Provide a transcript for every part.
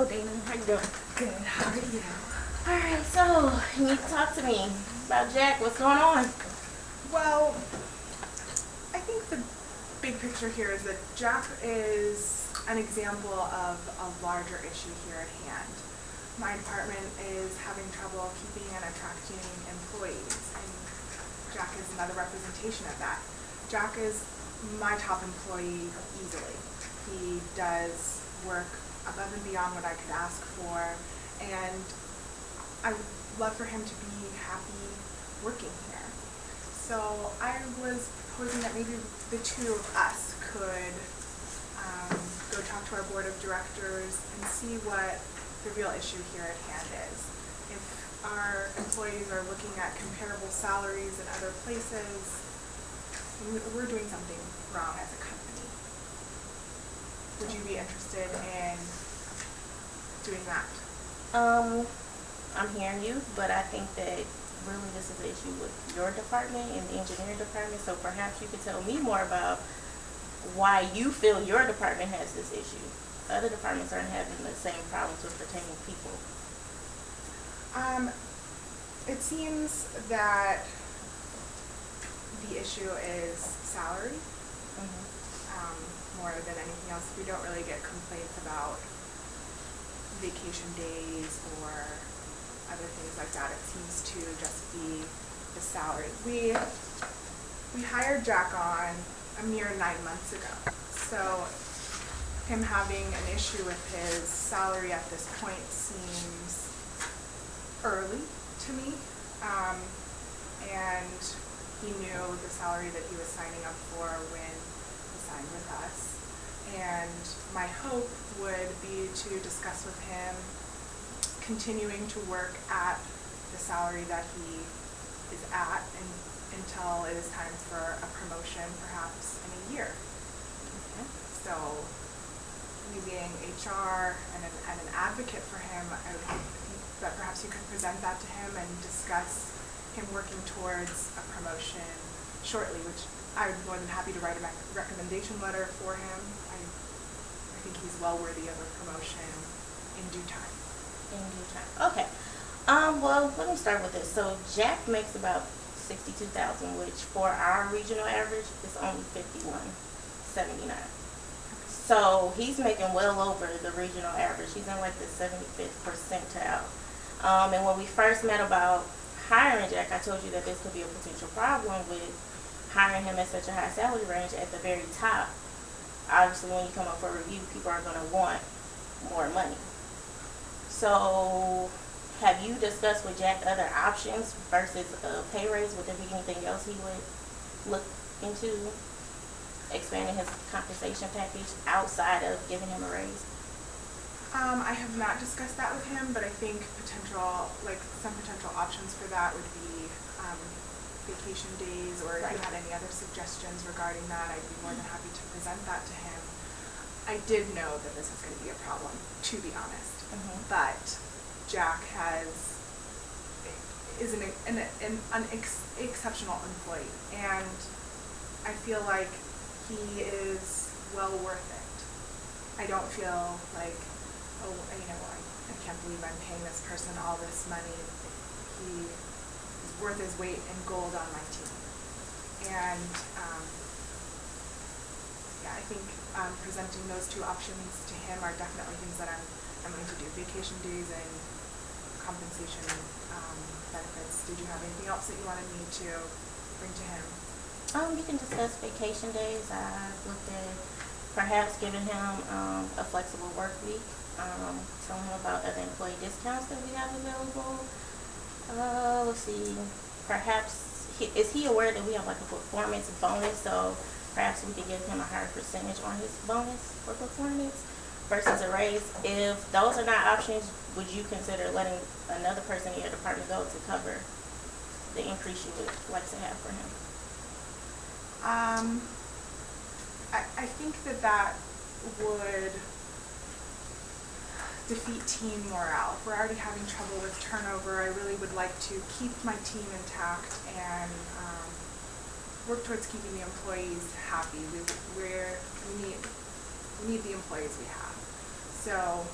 Hello, Dana. How you doing? Good. How are you? All right. So you need to talk to me about Jack. What's going on? Well, I think the big picture here is that Jack is an example of a larger issue here at hand. My department is having trouble keeping and attracting employees, and Jack is another representation of that. Jack is my top employee easily. He does work above and beyond what I could ask for, and I would love for him to be happy working here. So I was proposing that maybe the two of us could go talk to our board of directors and see what the real issue here at hand is. If our employees are looking at comparable salaries in other places, we're doing something wrong as a company. Would you be interested in doing that? I'm hearing you, but I think that really this is an issue with your department and the engineering department. So perhaps you could tell me more about why you feel your department has this issue. Other departments aren't having the same problems with retaining people. It seems that the issue is salary. More than anything else. We don't really get complaints about vacation days or other things like that. It seems to just be the salary. We hired Jack on a mere 9 months ago. So him having an issue with his salary at this point seems early to me. And he knew the salary that he was signing up for when he signed with us. And my hope would be to discuss with him continuing to work at the salary that he is at until it is time for a promotion, perhaps in a year. Okay. So, me being HR and an advocate for him, I would hope that perhaps you could present that to him and discuss him working towards a promotion shortly, which I would be more than happy to write a recommendation letter for him. I think he's well worthy of a promotion in due time. In due time. Okay. Well, let me start with this. So Jack makes about $62,000, which for our regional average is only $51.79. So he's making well over the regional average. He's in like the 75th percentile. And when we first met about hiring Jack, I told you that this could be a potential problem with hiring him at such a high salary range at the very top. Obviously, when you come up for review, people are going to want more money. So have you discussed with Jack other options versus a pay raise? Would there be anything else he would look into expanding his compensation package outside of giving him a raise? I have not discussed that with him, but I think some potential options for that would be vacation days, or if you had any other suggestions regarding that, I'd be more than happy to present that to him. I did know that this is going to be a problem, to be honest, but Jack is an exceptional employee, and I feel like he is well worth it. I don't feel like, I can't believe I'm paying this person all this money. He is worth his weight in gold on my team. And I think presenting those two options to him are definitely things that I'm going to do. Vacation days and compensation benefits. Did you have anything else that you wanted me to bring to him? You can discuss vacation days. I looked at perhaps giving him a flexible work week. Telling him about other employee discounts that we have available. Let's see. Perhaps is he aware that we have like a performance bonus? So perhaps we could give him a higher percentage on his bonus for performance versus a raise. If those are not options, would you consider letting another person in your department go to cover the increase you would like to have for him? I think that would defeat team morale. If we're already having trouble with turnover, I really would like to keep my team intact and work towards keeping the employees happy. We need the employees we have. So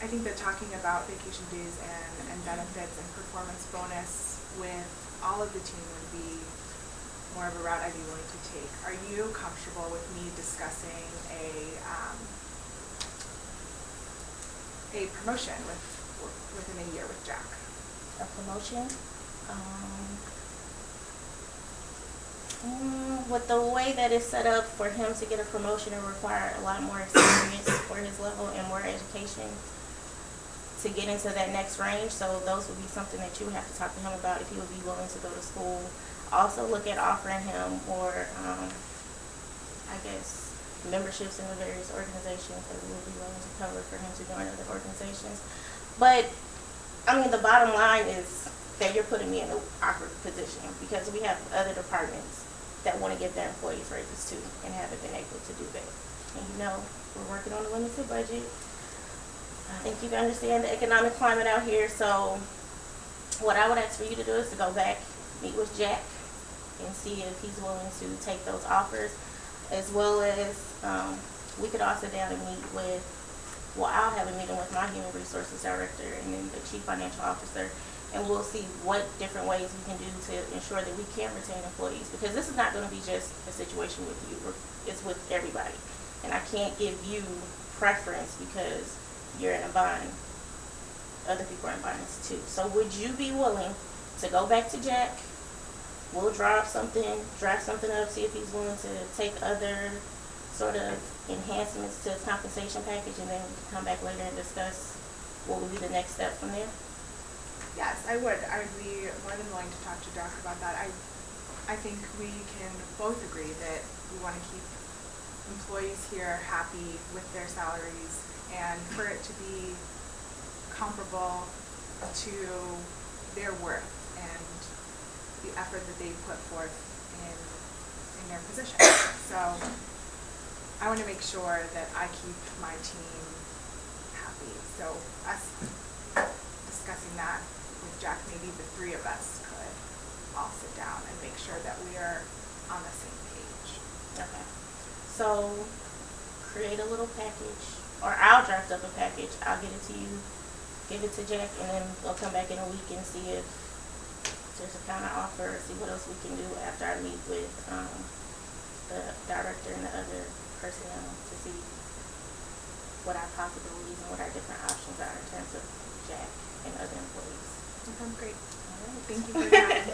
I think that talking about vacation days and benefits and performance bonus with all of the team would be more of a route I'd be willing to take. Are you comfortable with me discussing a promotion within a year with Jack? A promotion? With the way that it's set up, for him to get a promotion, it require a lot more experience for his level and more education to get into that next range. So those would be something that you would have to talk to him about, if he would be willing to go to school. Also look at offering him more, I guess, memberships in the various organizations that we would be willing to cover for him to join other organizations. But, I mean, the bottom line is that you're putting me in an awkward position, because we have other departments that want to give their employees raises too and haven't been able to do that. And you know, we're working on a limited budget. I think you can understand the economic climate out here. So what I would ask for you to do is to go back, meet with Jack, and see if he's willing to take those offers, as well as we could all sit down and meet with, well, I'll have a meeting with my human resources director and then the chief financial officer, and we'll see what different ways we can do to ensure that we can retain employees, because this is not going to be just a situation with you, it's with everybody. And I can't give you preference because you're in a bind. Other people are in binds too. So would you be willing to go back to Jack? We'll draft something up, see if he's willing to take other sort of enhancements to his compensation package, and then we can come back later and discuss what would be the next step from there. Yes, I would. I would be more than willing to talk to Jack about that. I think we can both agree that we want to keep employees here happy with their salaries, and for it to be comparable to their worth and the effort that they put forth in their position. So I want to make sure that I keep my team happy. So us discussing that with Jack, maybe the three of us could all sit down and make sure that we are on the same page. Okay. So create a little package, or I'll draft up a package. I'll get it to you, give it to Jack, and then we'll come back in a week and see if there's a counter offer, see what else we can do after I meet with the director and the other personnel to see what our possibilities and what our different options are in terms of Jack and other employees. That sounds great. All right. Thank you for your time.